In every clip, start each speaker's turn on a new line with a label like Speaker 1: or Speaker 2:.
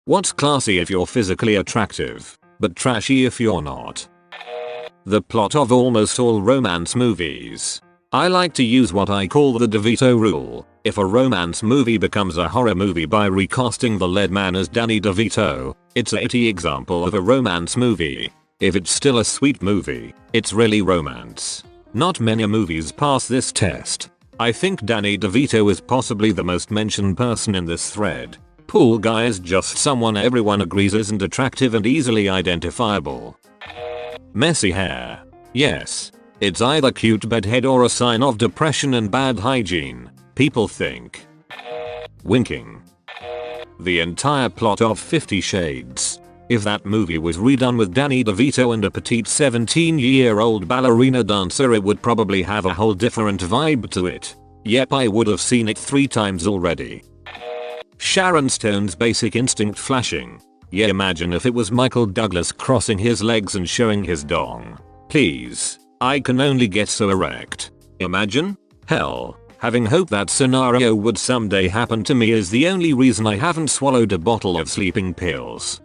Speaker 1: What's classy if you're physically attractive, but trashy if you're not? The plot of almost all romance movies. I like to use what I call the DeVito rule. If a romance movie becomes a horror movie by recasting the lead man as Danny DeVito, it's a shitty example of a romance movie. If it's still a sweet movie, it's really romance. Not many movies pass this test. I think Danny DeVito is possibly the most mentioned person in this thread. Pool guy is just someone everyone agrees isn't attractive and easily identifiable. Messy hair. Yes. It's either cute bedhead or a sign of depression and bad hygiene, people think. Winking. The entire plot of 50 Shades. If that movie was redone with Danny DeVito and a petite 17-year-old ballerina dancer, it would probably have a whole different vibe to it. Yep, I would have seen it 3 times already. Sharon Stone's basic instinct flashing. Yeah, imagine if it was Michael Douglas crossing his legs and showing his dong. Please. I can only get so erect. Imagine? Hell, having hope that scenario would someday happen to me is the only reason I haven't swallowed a bottle of sleeping pills.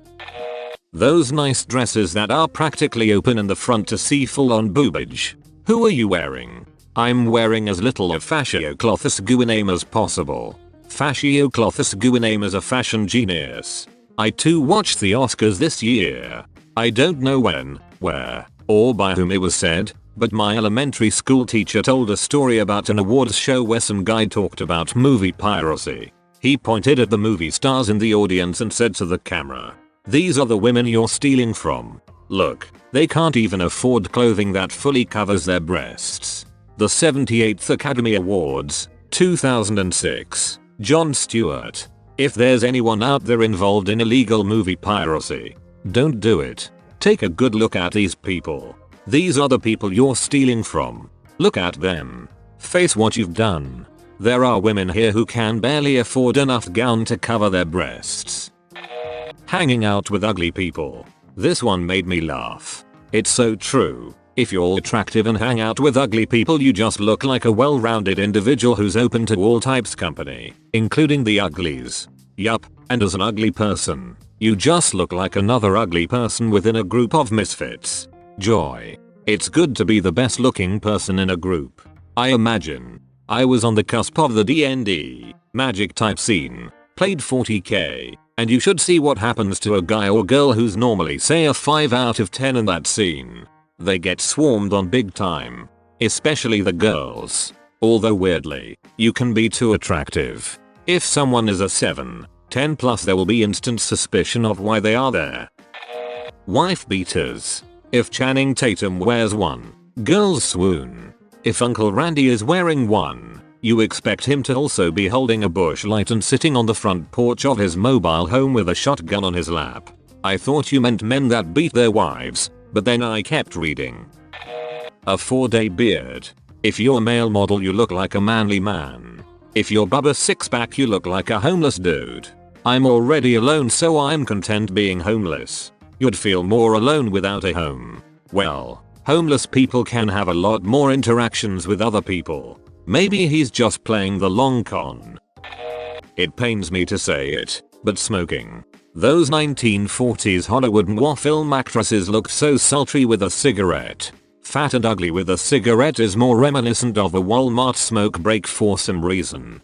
Speaker 1: Those nice dresses that are practically open in the front to see full-on boobage. Who are you wearing? I'm wearing as little of fascio cloths guiname as possible. Fascio cloths guiname is a fashion genius. I too watched the Oscars this year. I don't know when, where, or by whom it was said, but my elementary school teacher told a story about an awards show where some guy talked about movie piracy. He pointed at the movie stars in the audience and said to the camera, "These are the women you're stealing from. Look, they can't even afford clothing that fully covers their breasts." The 78th Academy Awards, 2006. Jon Stewart. If there's anyone out there involved in illegal movie piracy, don't do it. Take a good look at these people. These are the people you're stealing from. Look at them. Face what you've done. There are women here who can barely afford enough gown to cover their breasts. Hanging out with ugly people. This one made me laugh. It's so true. If you're attractive and hang out with ugly people, you just look like a well-rounded individual who's open to all types company, including the uglies. Yup, and as an ugly person, you just look like another ugly person within a group of misfits. Joy. It's good to be the best looking person in a group. I imagine. I was on the cusp of the D&D magic type scene, played 40k, and you should see what happens to a guy or girl who's normally say a 5 out of 10 in that scene. They get swarmed on big time. Especially the girls. Although weirdly, you can be too attractive. If someone is a 7, 10 plus, there will be instant suspicion of why they are there. Wife beaters. If Channing Tatum wears one, girls swoon. If Uncle Randy is wearing one, you expect him to also be holding a bush light and sitting on the front porch of his mobile home with a shotgun on his lap. I thought you meant men that beat their wives, but then I kept reading. A 4-day beard. If you're a male model, you look like a manly man. If you're Bubba Sixpack, you look like a homeless dude. I'm already alone, so I'm content being homeless. You'd feel more alone without a home. Well, homeless people can have a lot more interactions with other people. Maybe he's just playing the long con. It pains me to say it, but smoking. Those 1940s Hollywood noir film actresses looked so sultry with a cigarette. Fat and ugly with a cigarette is more reminiscent of a Walmart smoke break for some reason.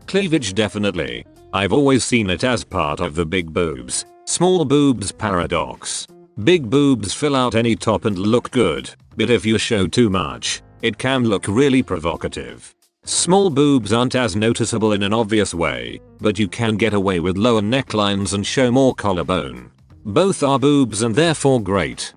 Speaker 1: Cleavage definitely. I've always seen it as part of the big boobs, small boobs paradox. Big boobs fill out any top and look good, but if you show too much, it can look really provocative. Small boobs aren't as noticeable in an obvious way, but you can get away with lower necklines and show more collarbone. Both are boobs and therefore great.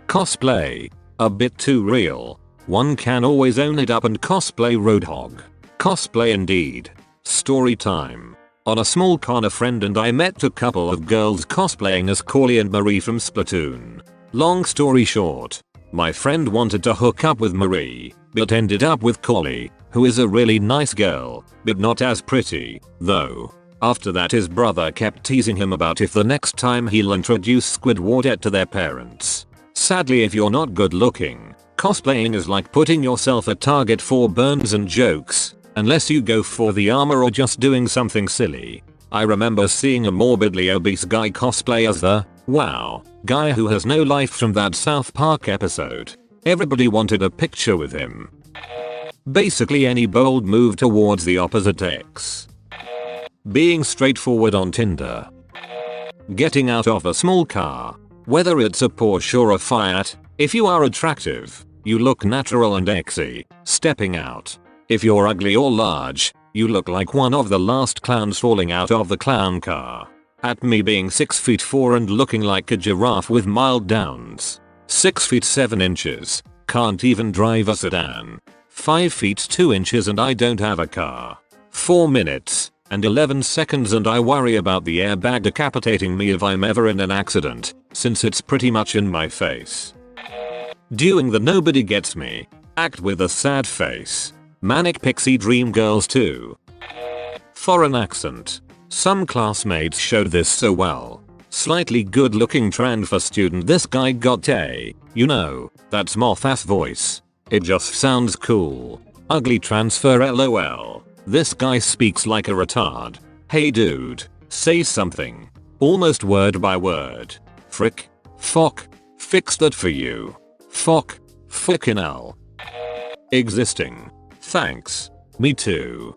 Speaker 1: Cosplay. A bit too real. One can always own it up and cosplay Roadhog. Cosplay indeed. Story time. On a small con, a friend and I met a couple of girls cosplaying as Corley and Marie from Splatoon. Long story short, my friend wanted to hook up with Marie, but ended up with Corley, who is a really nice girl, but not as pretty, though. After that, his brother kept teasing him about if the next time he'll introduce Squidward to their parents. Sadly, if you're not good looking, cosplaying is like putting yourself a target for burns and jokes, unless you go for the armor or just doing something silly. I remember seeing a morbidly obese guy cosplay as the, wow, guy who has no life from that South Park episode. Everybody wanted a picture with him. Basically any bold move towards the opposite sex. Being straightforward on Tinder. Getting out of a small car. Whether it's a Porsche or a Fiat, if you are attractive, you look natural and sexy, stepping out. If you're ugly or large, you look like one of the last clowns falling out of the clown car. At me being 6'4" and looking like a giraffe with mild downs. 6'7" can't even drive a sedan. 5'2" and I don't have a car. 4 minutes and 11 seconds and I worry about the airbag decapitating me if I'm ever in an accident, since it's pretty much in my face. Doing the nobody gets me. Act with a sad face. Manic pixie dream girls too. Foreign accent. Some classmates showed this so well. Slightly good looking transfer student, this guy got a, you know, that's moth-ass voice. It just sounds cool. Ugly transfer lol. This guy speaks like a retard. Hey dude, say something. Almost word by word. Frick. Fuck. Fix that for you. Fuck. Fucking hell. Existing. Thanks. Me too.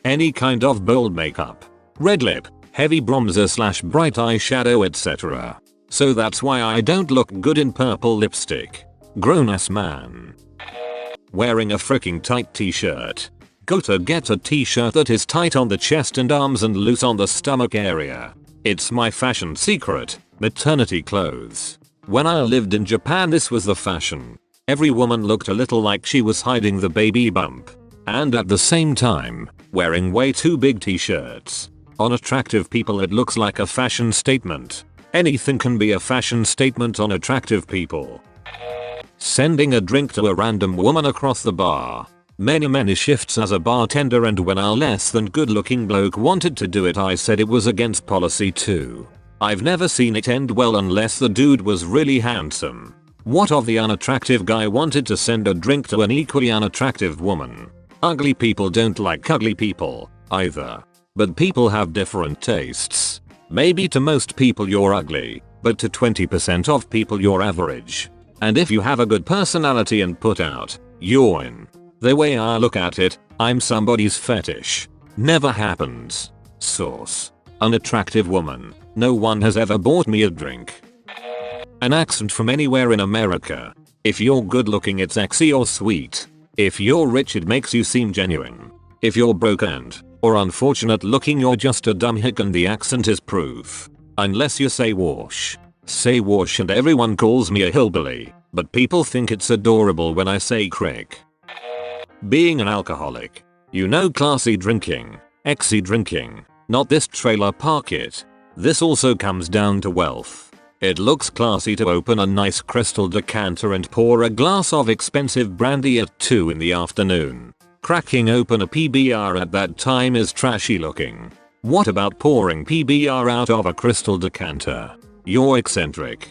Speaker 1: Any kind of bold makeup. Red lip, heavy bronzer / bright eyeshadow etc. So that's why I don't look good in purple lipstick. Grown ass man. Wearing a freaking tight t-shirt. Gotta get a t-shirt that is tight on the chest and arms and loose on the stomach area. It's my fashion secret. Maternity clothes. When I lived in Japan this was the fashion. Every woman looked a little like she was hiding the baby bump. And at the same time, wearing way too big t-shirts. On attractive people it looks like a fashion statement. Anything can be a fashion statement on attractive people. Sending a drink to a random woman across the bar. Many shifts as a bartender and when a less than good looking bloke wanted to do it I said it was against policy too. I've never seen it end well unless the dude was really handsome. What of the unattractive guy wanted to send a drink to an equally unattractive woman? Ugly people don't like ugly people, either. But people have different tastes. Maybe to most people you're ugly, but to 20% of people you're average. And if you have a good personality and put out, you're in. The way I look at it, I'm somebody's fetish. Never happens. Source. Unattractive woman. No one has ever bought me a drink. An accent from anywhere in America. If you're good looking it's sexy or sweet. If you're rich it makes you seem genuine. If you're broke and or unfortunate looking you're just a dumb hick and the accent is proof. Unless you say wash. Say wash and everyone calls me a hillbilly, but people think it's adorable when I say crick. Being an alcoholic. You know classy drinking, exy drinking, not this trailer park it. This also comes down to wealth. It looks classy to open a nice crystal decanter and pour a glass of expensive brandy at 2 in the afternoon. Cracking open a PBR at that time is trashy looking. What about pouring PBR out of a crystal decanter? You're eccentric.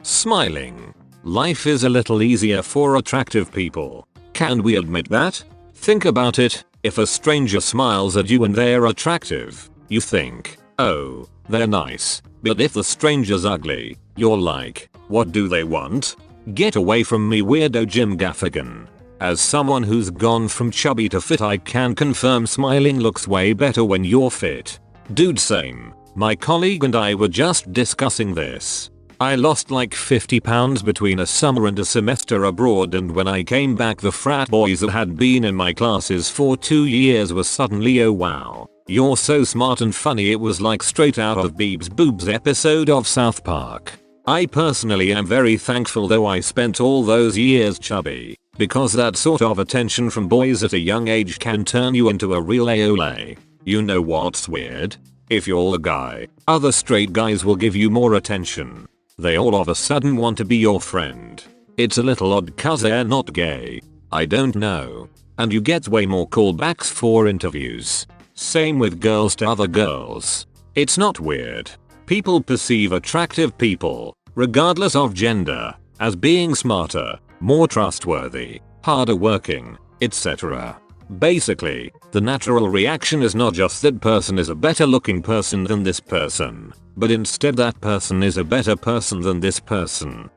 Speaker 1: Smiling. Life is a little easier for attractive people. Can we admit that? Think about it, if a stranger smiles at you and they're attractive, you think, oh, they're nice. But if the stranger's ugly, you're like, what do they want? Get away from me weirdo Jim Gaffigan. As someone who's gone from chubby to fit I can confirm smiling looks way better when you're fit. Dude same. My colleague and I were just discussing this. I lost like 50 pounds between a summer and a semester abroad and when I came back the frat boys that had been in my classes for 2 years were suddenly oh wow. You're so smart and funny it was like straight out of Beeb's Boobs episode of South Park. I personally am very thankful though I spent all those years chubby, because that sort of attention from boys at a young age can turn you into a real AOLA. You know what's weird? If you're a guy, other straight guys will give you more attention. They all of a sudden want to be your friend. It's a little odd cause they're not gay. I don't know. And you get way more callbacks for interviews. Same with girls to other girls. It's not weird. People perceive attractive people, regardless of gender, as being smarter, more trustworthy, harder working, etc. Basically, the natural reaction is not just that person is a better looking person than this person, but instead that person is a better person than this person.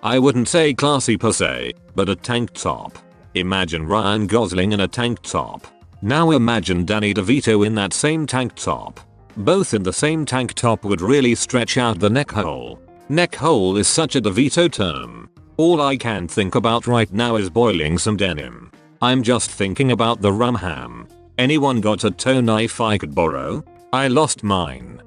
Speaker 1: I wouldn't say classy per se, but a tank top. Imagine Ryan Gosling in a tank top. Now imagine Danny DeVito in that same tank top. Both in the same tank top would really stretch out the neck hole. Neck hole is such a DeVito term. All I can think about right now is boiling some denim. I'm just thinking about the rum ham. Anyone got a toe knife I could borrow? I lost mine.